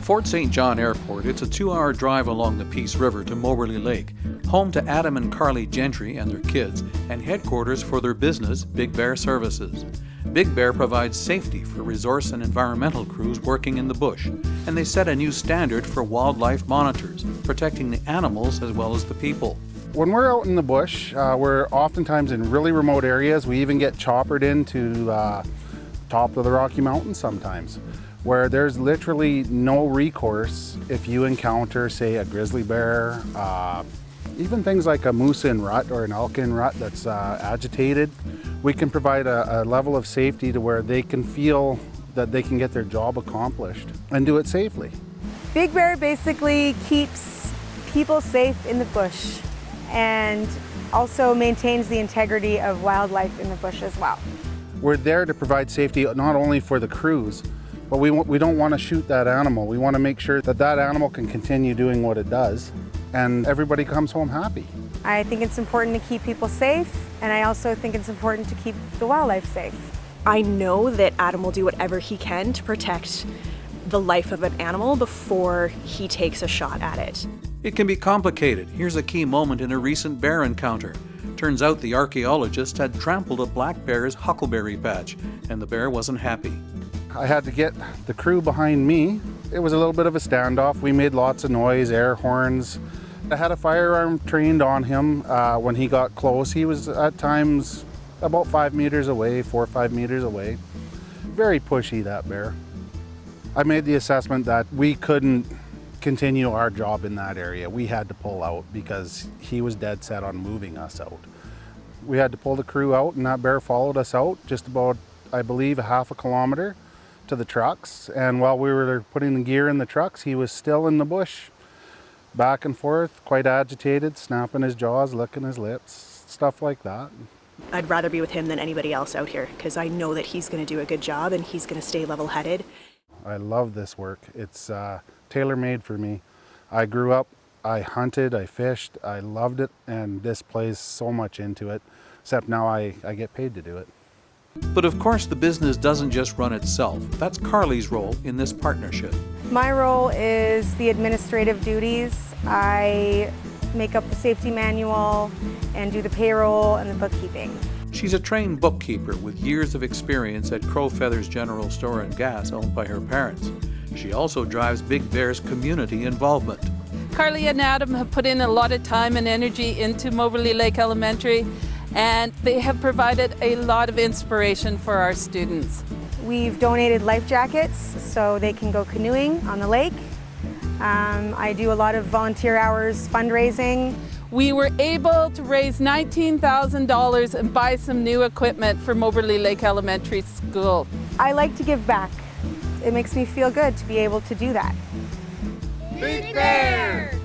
Fort St. John Airport, it's a 2-hour drive along the Peace River to Moberly Lake, home to Adam and Carly Gentry and their kids, and headquarters for their business, Big Bear Services. Big Bear provides safety for resource and environmental crews working in the bush, and they set a new standard for wildlife monitors, protecting the animals as well as the people. When we're out in the bush, we're oftentimes in really remote areas. We even get choppered into top of the Rocky Mountains sometimes, where there's literally no recourse if you encounter, say, a grizzly bear, even things like a moose in rut or an elk in rut that's agitated. We can provide a level of safety to where they can feel that they can get their job accomplished and do it safely. Big Bear basically keeps people safe in the bush and also maintains the integrity of wildlife in the bush as well. We're there to provide safety not only for the crews, but we don't want to shoot that animal. We want to make sure that that animal can continue doing what it does and everybody comes home happy. I think it's important to keep people safe, and I also think it's important to keep the wildlife safe. I know that Adam will do whatever he can to protect the life of an animal before he takes a shot at it. It can be complicated. Here's a key moment in a recent bear encounter. Turns out the archaeologist had trampled a black bear's huckleberry patch, and the bear wasn't happy. I had to get the crew behind me. It was a little bit of a standoff. We made lots of noise, air horns. I had a firearm trained on him when he got close. He was at times about 5 meters away, 4 or 5 meters away. Very pushy, that bear. I made the assessment that we couldn't continue our job in that area. We had to pull out because he was dead set on moving us out. We had to pull the crew out, and that bear followed us out just about, I believe, a half a kilometer to the trucks. And while we were putting the gear in the trucks, he was still in the bush, back and forth, quite agitated, snapping his jaws, licking his lips, stuff like that. I'd rather be with him than anybody else out here because I know that he's going to do a good job and he's going to stay level-headed. I love this work. It's tailor-made for me. I grew up, I hunted, I fished, I loved it, and this plays so much into it, except now I get paid to do it. But of course the business doesn't just run itself. That's Carly's role in this partnership. My role is the administrative duties. I make up the safety manual and do the payroll and the bookkeeping. She's a trained bookkeeper with years of experience at Crow Feathers General Store and Gas owned by her parents. She also drives Big Bear's community involvement. Carly and Adam have put in a lot of time and energy into Moberly Lake Elementary, and they have provided a lot of inspiration for our students. We've donated life jackets so they can go canoeing on the lake. I do a lot of volunteer hours fundraising. We were able to raise $19,000 and buy some new equipment for Moberly Lake Elementary School. I like to give back. It makes me feel good to be able to do that. Big Bear!